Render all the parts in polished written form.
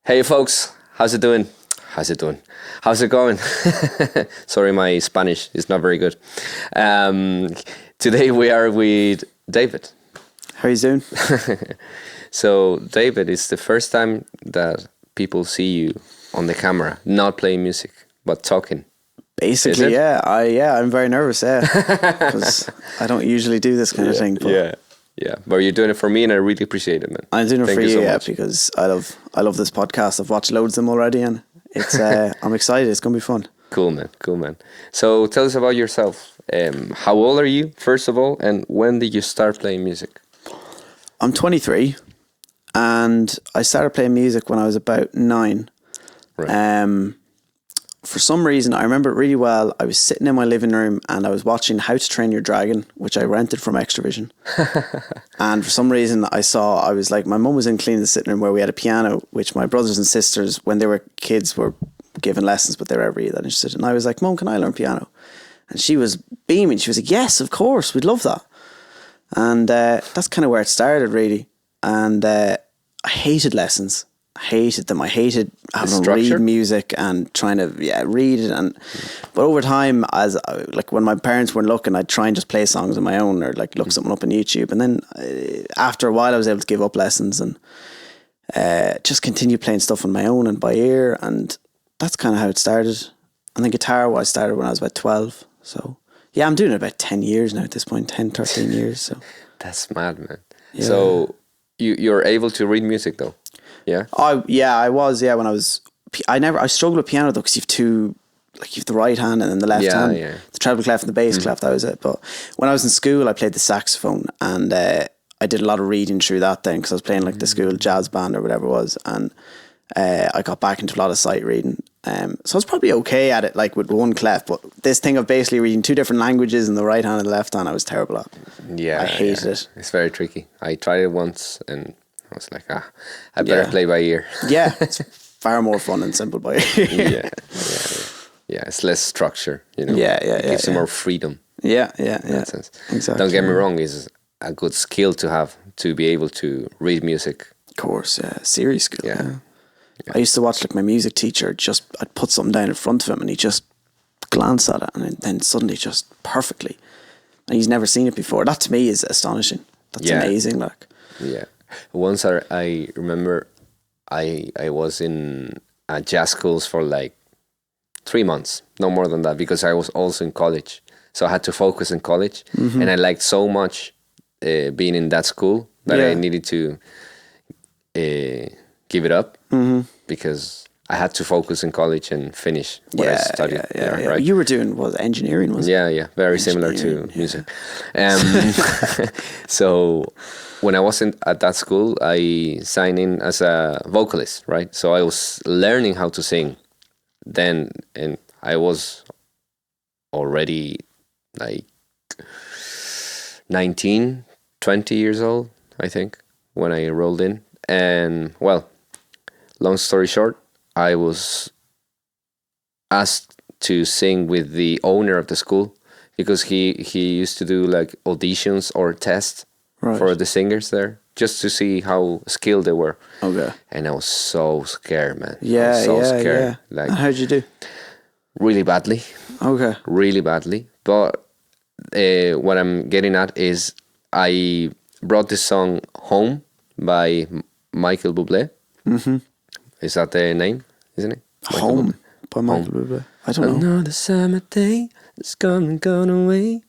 Hey folks, how's it doing? How's it doing? How's it going? Sorry, my Spanish is not very good. Today we are with David. How you doing? So David, it's the first time that people see you on the camera, not playing music, but talking. Basically, yeah. I'm very nervous, because I don't usually do this kind of thing. But Yeah. But you're doing it for me, and I really appreciate it, man. I'm doing it Thank for you so you, much. because I love this podcast. I've watched loads of them already, and it's I'm excited. It's gonna be fun. Cool, man. So tell us about yourself. How old are you, first of all, and when did you start playing music? I'm 23, and I started playing music when I was about 9. Right. For some reason, I remember it really well. I was sitting in my living room and I was watching How to Train Your Dragon, which I rented from Extravision. And for some reason, I was like, my mum was in cleaning the sitting room where we had a piano, which my brothers and sisters, when they were kids, were given lessons, but they were really that interested. And I was like, Mum, can I learn piano? And she was beaming. She was like, yes, of course, we'd love that. And that's kind of where it started, really. And I hated lessons. I hated them. I hated having to read music and trying to read it. But over time, as like when my parents weren't looking, I'd try and just play songs on my own or like look something up on YouTube. And then after a while, I was able to give up lessons and just continue playing stuff on my own and by ear. And that's kind of how it started. And then guitar, I started when I was about 12. So yeah, I'm doing it about 10 years now at this point, 10, 13 years. So That's mad, man. Yeah. So you're able to read music though? Yeah. I was when I was. I struggled with piano though because you have the right hand and then the left hand, the treble clef and the bass clef. That was it. But when I was in school, I played the saxophone and I did a lot of reading through that then because I was playing like the school jazz band or whatever it was, and I got back into a lot of sight reading. So I was probably okay at it, like with one clef. But this thing of basically reading two different languages in the right hand and the left hand, I was terrible at. Yeah, I hated it. It's very tricky. I tried it once and I was like, I better play by ear. Yeah, it's far more fun and simple by ear. Yeah. It's less structure, you know. It gives you more freedom. Yeah. In that sense. Exactly. Don't get me wrong, it's a good skill to have to be able to read music. Of course, yeah, serious skill. Yeah. I used to watch like my music teacher. I'd put something down in front of him, and he just glance at it, and then suddenly just perfectly. And he's never seen it before. That to me is astonishing. That's amazing. Like, yeah. Once I remember I was in jazz schools for like 3 months, no more than that, because I was also in college. So I had to focus in college. And I liked so much being in that school that I needed to give it up because I had to focus in college and finish what I studied there, right? You were doing engineering, was it? Yeah, very similar to music. So when I was at that school, I signed in as a vocalist, right? So I was learning how to sing then, and I was already like 19, 20 years old, I think, when I enrolled in. And well, long story short, I was asked to sing with the owner of the school because he used to do like auditions or tests for the singers there just to see how skilled they were. Okay. And I was so scared, man. Yeah, I was so scared. Like, how'd you do? Really badly. Okay. Really badly. But what I'm getting at is I brought this song Home by Michael Bublé. Is that the name, isn't it? Home by Michael Bublé. I don't know. Another summer day, it's gone away.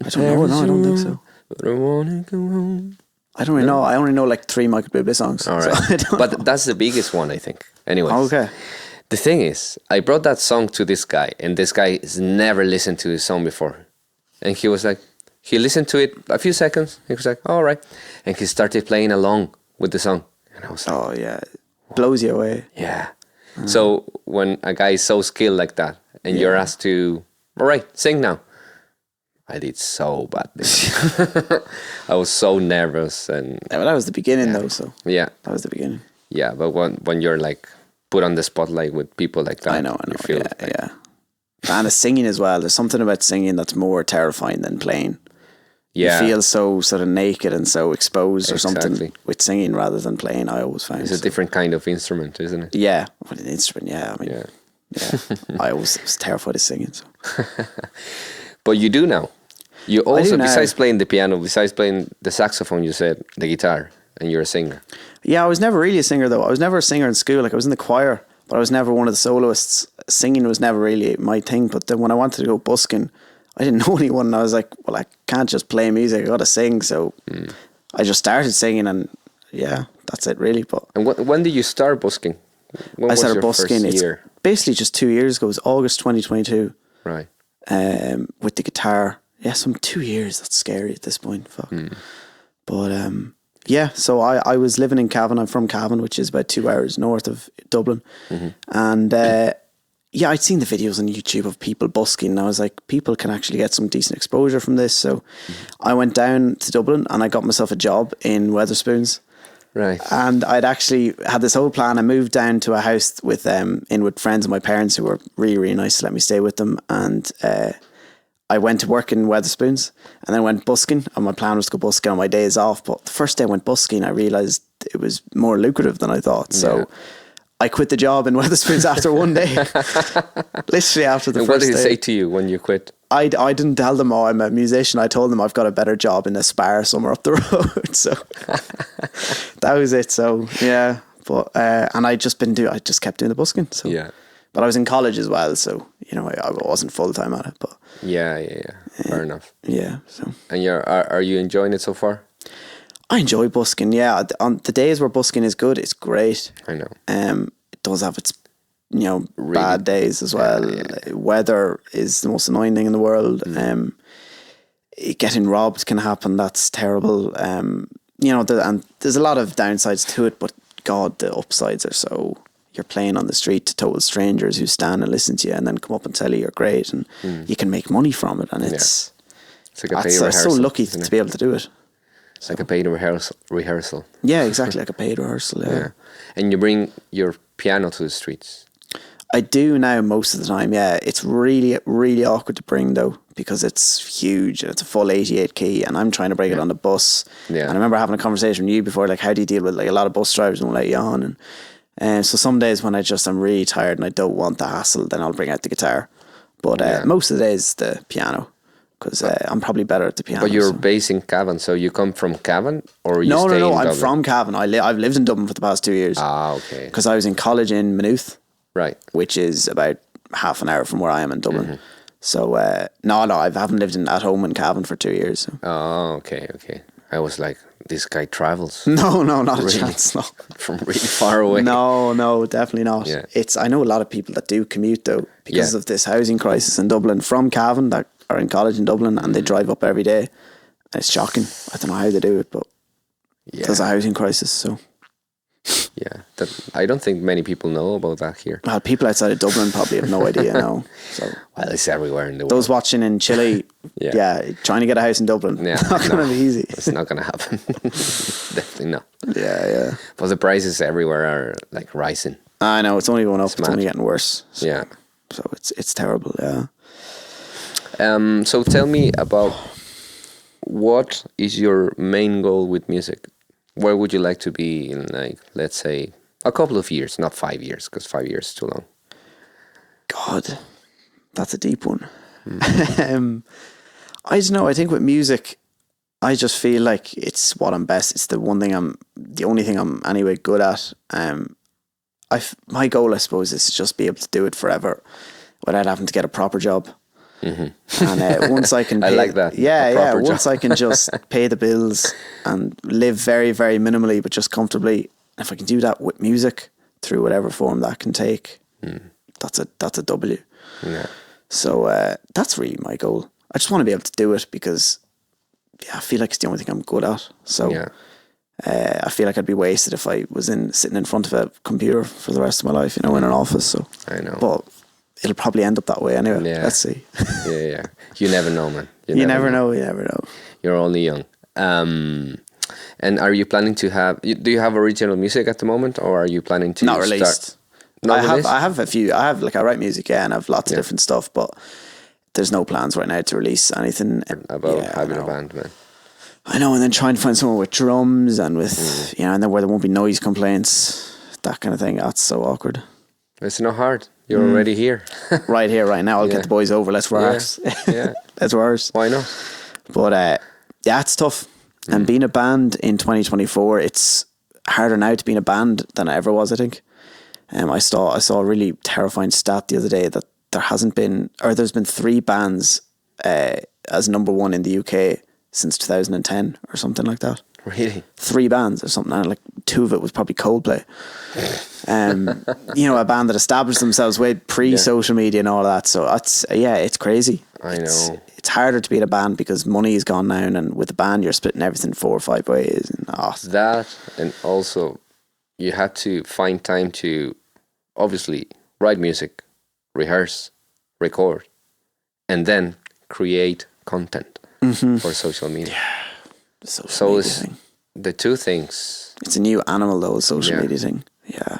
I don't know. No, I don't think so. But I wanna go home. I don't really know. I only know like 3 Michael Bublé songs. All right. So I don't But know. that's the biggest one, I think. Anyways. Okay. The thing is, I brought that song to this guy, and this guy has never listened to this song before. And he was like, he listened to it a few seconds. He was like, all right. And he started playing along with the song. And I was like, oh, yeah. It blows you away. yeah. So when a guy is so skilled like that, and you're asked to, all right, sing now. I did so badly. I was so nervous. And Yeah, well, that was the beginning though, so. yeah. That was the beginning. Yeah, but when you're like put on the spotlight with people like that, I know. you feel Yeah, like, yeah. And the singing as well. There's something about singing that's more terrifying than playing. Yeah. You feel so sort of naked and so exposed or something Exactly. with singing rather than playing. I always found It's a different kind of instrument, isn't it? Yeah, with an instrument. Yeah, I mean, Yeah. yeah. I always was terrified of singing. So. But you do now. You also, now. besides playing the piano, besides playing the saxophone, you said the guitar, and you're a singer. Yeah, I was never really a singer though. I was never a singer in school. Like I was in the choir, but I was never one of the soloists. Singing was never really my thing. But then when I wanted to go busking, I didn't know anyone, and I was like, well, I can't just play music. I got to sing. So I just started singing, and yeah, that's it really. But And when did you start busking? When I was started your busking. first It's year? basically just 2 years ago. It was August 2022. Right. With the guitar. Yeah, some 2 years. That's scary at this point. Fuck. But yeah, so I was living in Cavan. I'm from Cavan, which is about 2 hours north of Dublin. And yeah, I'd seen the videos on YouTube of people busking, and I was like, people can actually get some decent exposure from this. So I went down to Dublin and I got myself a job in Weatherspoons. Right. And I'd actually had this whole plan. I moved down to a house with friends of my parents who were really, really nice to let me stay with them. And I went to work in Weatherspoons and then went busking. And my plan was to go busking on my days off. But the first day I went busking, I realised it was more lucrative than I thought. So I quit the job in Weatherspoons after one day. Literally after the And first what did he day. say to you when you quit? I didn't tell them, oh, I'm a musician. I told them I've got a better job in a spar somewhere up the road. So that was it. So yeah, but and I just kept doing the busking. So Yeah. but I was in college as well, so you know I wasn't full time at it. But Yeah. Fair enough. yeah, so And are you enjoying it so far? I enjoy busking. Yeah, on the days where busking is good, it's great. I know. It does have its bad days as well. Weather is the most annoying thing in the world. Getting robbed can happen. That's terrible. And there's a lot of downsides to it, but God, the upsides are so. You're playing on the street to total strangers who stand and listen to you, and then come up and tell you you're great, and you can make money from it. And it's like a paid I'm rehearsal. so lucky to be able to do it. It's like a paid rehearsal. Yeah, exactly, like a paid rehearsal. Yeah. And you bring your piano to the streets. I do now most of the time. Yeah, it's really, really awkward to bring though because it's huge and it's a full 88 key, and I'm trying to break it on the bus. Yeah. And I remember having a conversation with you before, like, how do you deal with like a lot of bus drivers won't let you on, and so some days when I'm really tired and I don't want the hassle, then I'll bring out the guitar. But most of the days the piano, because I'm probably better at the piano. But you're based in Cavan, so you come from Cavan, or you No, stay in I'm Dublin? from Cavan. I've lived in Dublin for the past 2 years. Ah, okay. Because I was in college in Maynooth. Right. Which is about half an hour from where I am in Dublin. So no, I haven't lived at home in Cavan for 2 years. So. Oh, okay. I was like, this guy travels No, not a chance. No, from really far away. no, definitely not. Yeah. I know a lot of people that do commute though because of this housing crisis in Dublin from Cavan that are in college in Dublin, and they drive up every day. And it's shocking. I don't know how they do it, but there's a housing crisis. So yeah, I don't think many people know about that here. well, people outside of Dublin probably have no idea now. So Well, it's everywhere in the world. those watching in Chile, trying to get a house in Dublin, not going to be easy. It's not going to happen. Definitely not. Yeah. But the prices everywhere are like rising. I know, it's only going up. It's mad. only getting worse. So, Yeah. So it's terrible. Yeah. So tell me about what is your main goal with music? Where would you like to be in, like, let's say, a couple of years, not 5 years, because 5 years is too long. God, that's a deep one. I don't know. I think with music, I just feel like it's what I'm best. It's the only thing I'm anyway good at. My goal, I suppose, is to just be able to do it forever without having to get a proper job. And once I can, I like that. Once I can just pay the bills and live very, very minimally, but just comfortably. If I can do that with music through whatever form that can take, that's a W. Yeah. So that's really my goal. I just want to be able to do it because I feel like it's the only thing I'm good at. So I feel like I'd be wasted if I was sitting in front of a computer for the rest of my life, in an office. So I know. But it'll probably end up that way anyway. Yeah. Let's see. Yeah. You never know, man. You never know. You're only young. And are you planning to do you have original music at the moment, or are you planning to Not released. Not released? I have a few. I write music, and I have lots of different stuff, but there's no plans right now to release anything about having a band, man. I know, and then trying to find someone with drums and with, and then where there won't be noise complaints, that kind of thing. That's so awkward. It's not hard. You're already here. Right here, right now. I'll get the boys over. Let's rehearse. Yeah. Let's rehearse. Why not? But yeah, it's tough. And being a band in 2024, it's harder now to be in a band than it ever was, I think. I saw a really terrifying stat the other day that there's been 3 bands as number 1 in the UK since 2010 or something like that. Really? 3 bands or something, and like 2 of it was probably Coldplay. A band that established themselves way pre-social media and all that. So it's crazy. I know. It's harder to be in a band because money has gone down, and with a band you're splitting everything 4 or 5 ways. And that, and also you had to find time to obviously write music, rehearse, record, and then create content for social media. The social So media it's thing. the 2 things. It's a new animal though, social media thing. Yeah.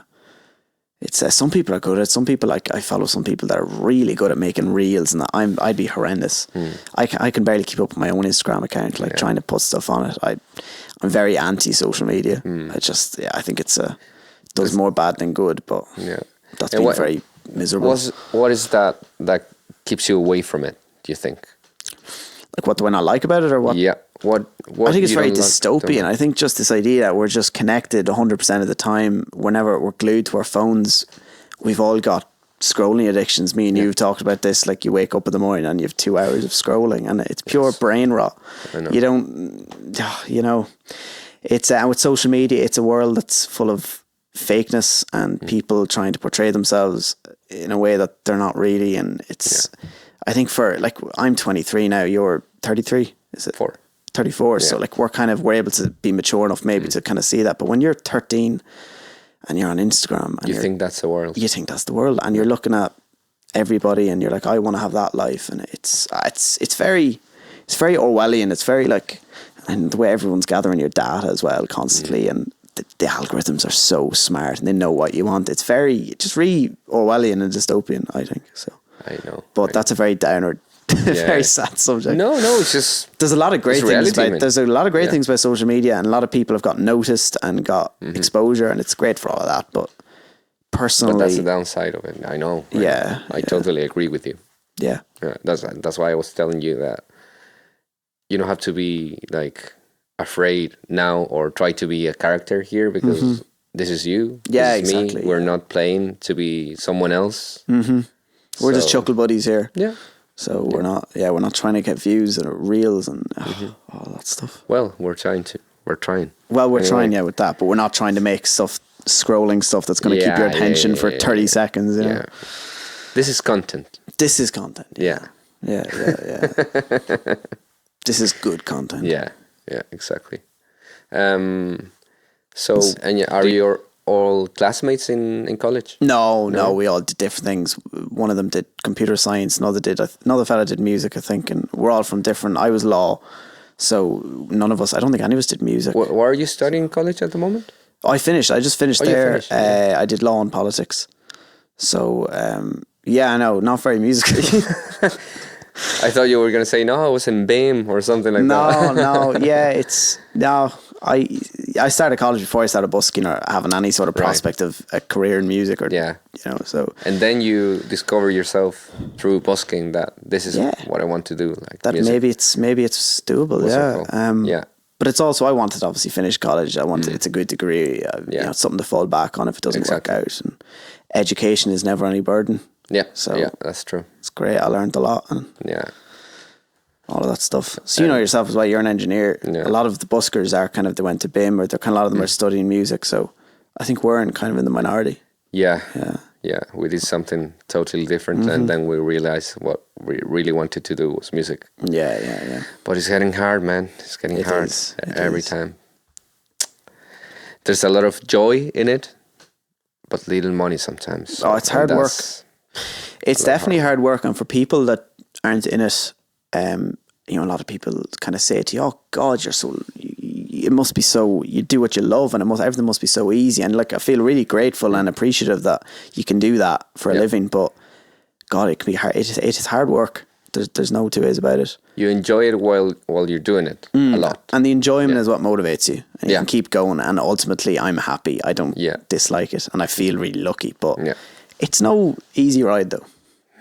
It's some people are good at it. Some people, like I follow some people that are really good at making reels, and I'd be horrendous. I can barely keep up with my own Instagram account, like trying to put stuff on it. I'm very anti social media. I think does more bad than good, but that's been very miserable. What is that keeps you away from it, do you think? Like, what do I not like about it, or what? Yeah. What I think it's very don't dystopian. I think just this idea that we're just connected 100% of the time. Whenever we're glued to our phones, we've all got scrolling addictions. Me and you've talked about this. Like, you wake up in the morning and you have 2 hours of scrolling, and it's pure brain rot. I know. You don't, it's with social media, it's a world that's full of fakeness and people trying to portray themselves in a way that they're not really. And it's, I think I'm 23 now. You're 33. Is it 34? So like we're able to be mature enough maybe to kind of see that. But when you're 13 and you're on Instagram, and you think that's the world. You think that's the world, and you're looking at everybody, and you're like, I want to have that life, and it's very Orwellian. It's very like, and the way everyone's gathering your data as well constantly, and the algorithms are so smart and they know what you want. It's just really Orwellian and dystopian, I think. So I know, but that's a very downer. Very sad subject. No, it's just there's a lot of great things reality, about man. there's a lot of great things about social media, and a lot of people have got noticed and got exposure, and it's great for all of that. But personally, that's the downside of it. I know. I totally agree with you. Yeah. That's why I was telling you that you don't have to be like afraid now or try to be a character here, because this is you. Yeah, this is exactly. me. We're not playing to be someone else. We're just chuckle buddies here. Yeah. So we're not trying to get views and reels and all that stuff. Well, we're trying. Well, we're trying, with that, but we're not trying to make scrolling stuff that's going to keep your attention for 30 seconds. You know? This is content. This is content. Yeah. This is good content. Yeah, exactly. So, and are your all classmates in college? No, we all did different things. One of them did computer science, another fella did music, I think, and we're all from different. I was law, so I don't think any of us did music. What are you studying in college at the moment? I just finished there. I did law and politics. So, I know, not very musical. I thought you were going to say, no, I was in BAME or something like that. I started college before I started busking or having any sort of prospect of a career in music or, so. And then you discover yourself through busking that this is what I want to do. Like that music. maybe it's doable. But it's also, I wanted to obviously finish college. I wanted, it's a good degree, something to fall back on if it doesn't work out. And education is never any burden. Yeah, that's true. It's great. I learned a lot. And all of that stuff. So you know yourself as well, you're an engineer. A lot of the buskers are they went to BIM, or a lot of them are studying music. So I think we're in the minority. Yeah. We did something totally different, and then we realized what we really wanted to do was music. Yeah. But it's getting hard, man. It's getting hard every time. There's a lot of joy in it, but little money sometimes. So, it's hard work. It's definitely hard work, and for people that aren't in it, a lot of people kind of say to you, "Oh God, it must be so. You do what you love, and everything must be so easy." And I feel really grateful and appreciative that you can do that for a living. But God, it can be hard. It is hard work. There's no two ways about it. You enjoy it while you're doing it a lot. And the enjoyment is what motivates you. And you Yeah. can keep going. And ultimately, I'm happy. I don't dislike it. And I feel really lucky. But it's no easy ride, though.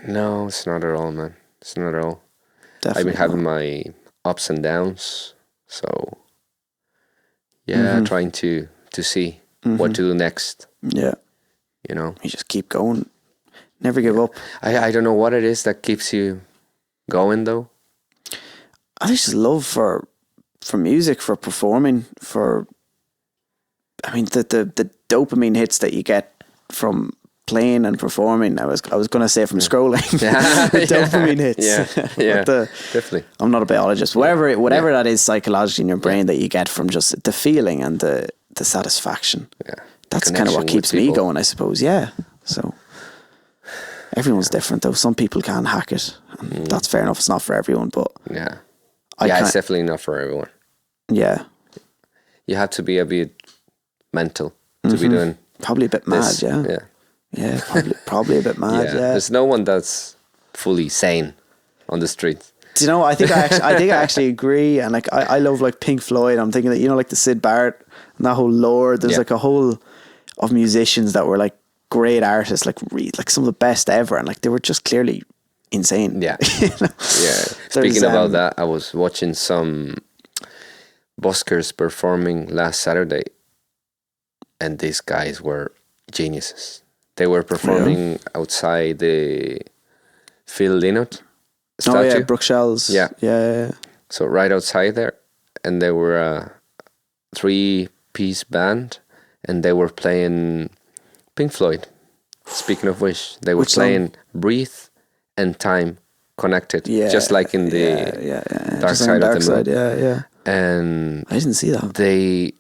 No, it's not at all, man. It's not at all. Definitely I've been having not. my ups and downs. So, yeah, trying to see what to do next. Yeah. You know? You just keep going. Never give up. I don't know what it is that keeps you going, though. I just love for music, for performing, I mean, the dopamine hits that you get from playing and performing. I was going to say from scrolling. The dopamine hits. Yeah, definitely. I'm not a biologist. Whatever that is psychologically in your brain that you get from just the feeling and the satisfaction. Yeah. That's kind of what keeps me going, I suppose. Yeah. So everyone's different, though. Some people can hack it. And that's fair enough. It's not for everyone, but it's definitely not for everyone. Yeah. You have to be a bit mental to be doing probably a bit mad. this. Yeah. Yeah, probably a bit mad. Yeah. There's no one that's fully sane on the street. Do you know? I think I actually agree. And like I love like Pink Floyd. I'm thinking that, you know, like the Sid Barrett and that whole lore. There's like a whole of musicians that were like great artists, like some of the best ever, and like they were just clearly insane. Yeah. You know? Yeah. Speaking about that, I was watching some buskers performing last Saturday, and these guys were geniuses. They were performing outside the Phil Lynott statue. Oh yeah, Brooke Shells. Yeah. So right outside there, and they were a 3-piece band, and they were playing Pink Floyd. Speaking of which, they were playing Breathe and Time Connected, just like in the Dark Side of the Moon. Yeah. And I didn't see that. They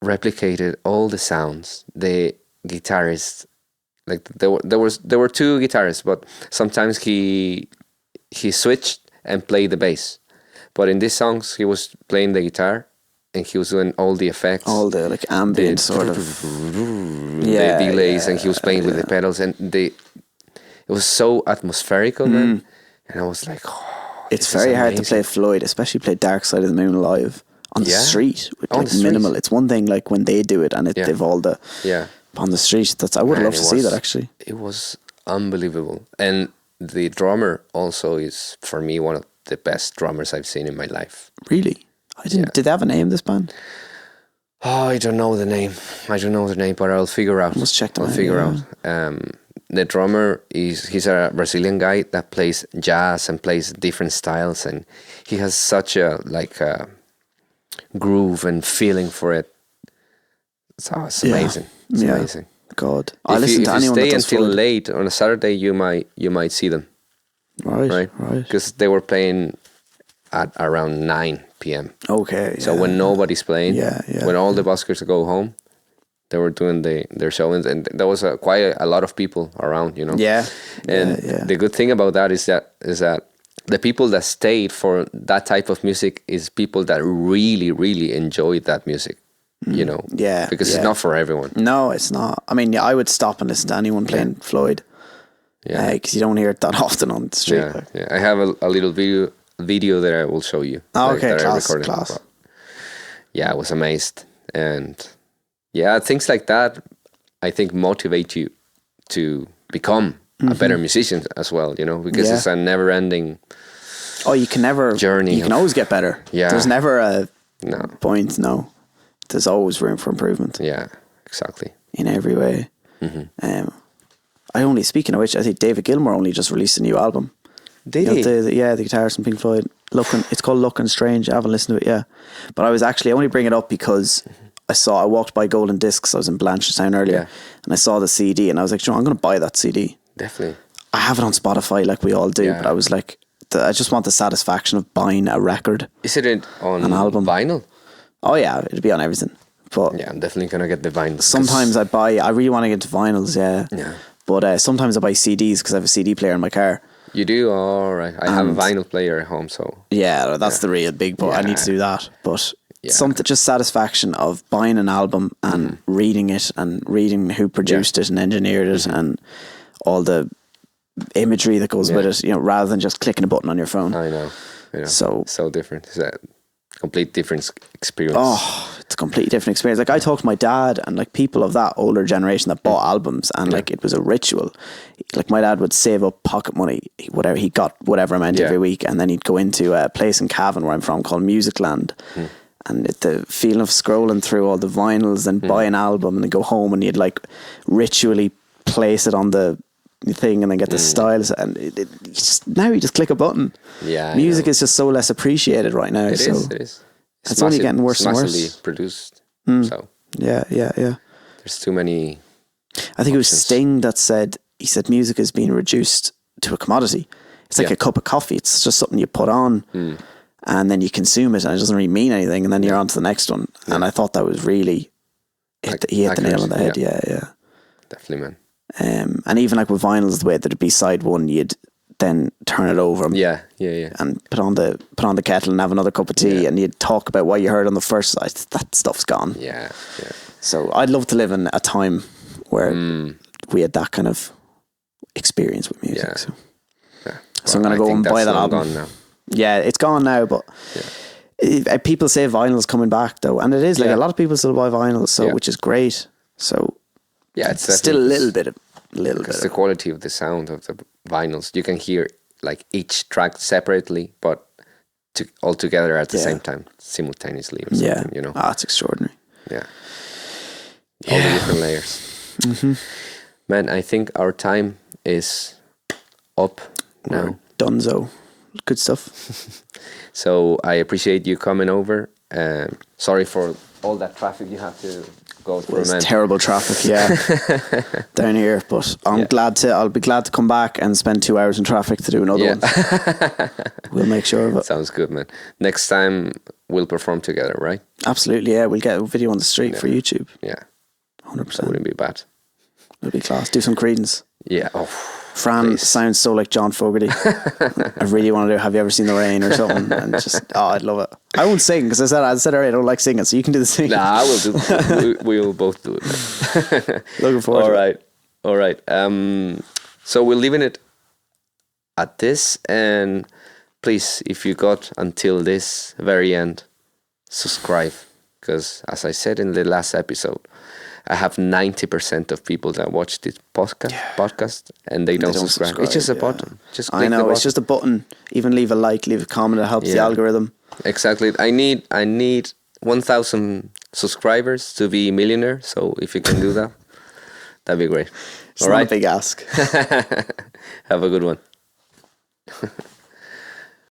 replicated all the sounds. The guitarist, like there were two guitarists, but sometimes he switched and played the bass. But in these songs, he was playing the guitar and he was doing all the effects, all the like ambient sort of the delays, and he was playing with the pedals, and it was so atmospherical, man. And I was like, it's very hard to play Floyd, especially play Dark Side of the Moon live on the street with like minimal. It's one thing like when they do it and they've all the on the street. I would love to see that actually. It was unbelievable, and the drummer also is for me one of the best drummers I've seen in my life. Really? I didn't. Did they have a name, this band? Oh, I don't know the name. But I'll figure out. I must check them out. I'll figure out. The drummer he's a Brazilian guy that plays jazz and plays different styles, and he has such a groove and feeling for it. So it's amazing. It's amazing. God, I listen to anyone if you stay that does until Floyd. late on a Saturday, you might see them. Right. Because they were playing at around 9 p.m. Okay. So when nobody's playing, when all the buskers go home, they were doing their show, and there was quite a lot of people around, you know. Yeah. And the good thing about that is that the people that stayed for that type of music is people that really, really enjoyed that music, you know. Yeah. Because it's not for everyone. No, it's not. I mean, I would stop and listen to anyone playing Floyd. Yeah. Because you don't hear it that often on the street. Yeah. I have a little video that I will show you. Oh, okay, that class. But yeah, I was amazed. And yeah, things like that, I think, motivate you to become a better musician as well, you know, because it's a never-ending you can never journey. You can always get better. Yeah. There's never a point, no. There's always room for improvement. Yeah, exactly. In every way. Speaking of which, I think David Gilmour only just released a new album. Did he? The guitarist from Pink Floyd. It's called Looking Strange. I haven't listened to it yet. But I only bring it up because I walked by Golden Discs. I was in Blanchardstown earlier and I saw the CD and I was like, I'm going to buy that CD. Definitely. I have it on Spotify like we all do, but I was like, I just want the satisfaction of buying a record. Is it on an album? Vinyl? Oh yeah, it'd be on everything. But yeah, I'm definitely going to get the vinyl. Sometimes I really want to get into vinyls, yeah. But sometimes I buy CDs because I have a CD player in my car. You do? All right. I have a vinyl player at home, so... Yeah, that's the real big part. I need to do that. But something, just satisfaction of buying an album and reading it and reading who produced it and engineered it and all the imagery that goes with it, rather than just clicking a button on your phone. I know. So different. It's a complete different experience. Oh, it's a completely different experience. Like I talked to my dad and like people of that older generation that bought albums, and like it was a ritual. Like my dad would save up pocket money, whatever he got, whatever amount every week, and then he'd go into a place in Cavan where I'm from called Musicland. And the feeling of scrolling through all the vinyls and buy an album and then go home and you'd like ritually place it on the thing and then get the styles, and now you just click a button. Music is just so less appreciated right now. It is. It's only getting worse and worse. Massively produced. So yeah. there's too many. I think it was Sting that said, he said music is being reduced to a commodity. It's like a cup of coffee. It's just something you put on and then you consume it and it doesn't really mean anything, and then you're on to the next one. And I thought that was really he hit the nail on the head. Yeah. Definitely, man. And even like with vinyls, the way that it'd be side one, you'd then turn it over and put on the kettle and have another cup of tea, and you'd talk about what you heard on the first side. That stuff's gone. So I'd love to live in a time where we had that kind of experience with music. So I'm gonna go and buy that album. Gone now. Yeah, it's gone now, but people say vinyl's coming back though, and it is. Like a lot of people still buy vinyls, so which is great. So it's still a little bit. It's the quality of the sound of the vinyls. You can hear like each track separately, but all together at the same time, simultaneously or something. It's extraordinary. Yeah, all the different layers. Man, I think our time is up now. Dunzo. Good stuff. So I appreciate you coming over. Sorry for all that traffic you have to go through. It's terrible traffic, down here. But I'll be glad to come back and spend 2 hours in traffic to do another one. We'll make sure of it. Sounds good, man. Next time we'll perform together, right? Absolutely, yeah. We'll get a video on the street for YouTube. Yeah. 100%. That wouldn't be bad. It'll be class. Do some Creedence. Yeah. Oh, Fran sounds so like John Fogerty. I really want to do Have You Ever Seen the Rain or something, and just I'd love it. I won't sing because I said already I don't like singing, so you can do the singing. Nah, I will do. we will both do it. Looking forward. All right. So we're leaving it at this, and please, if you got until this very end, subscribe, because as I said in the last episode, I have 90% of people that watch this podcast and they don't subscribe. It's just a button. Just click the button. It's just a button. Even leave a like, leave a comment. It helps the algorithm. Exactly. I need 1,000 subscribers to be a millionaire. So if you can do that, that'd be great. It's not a big ask. Have a good one.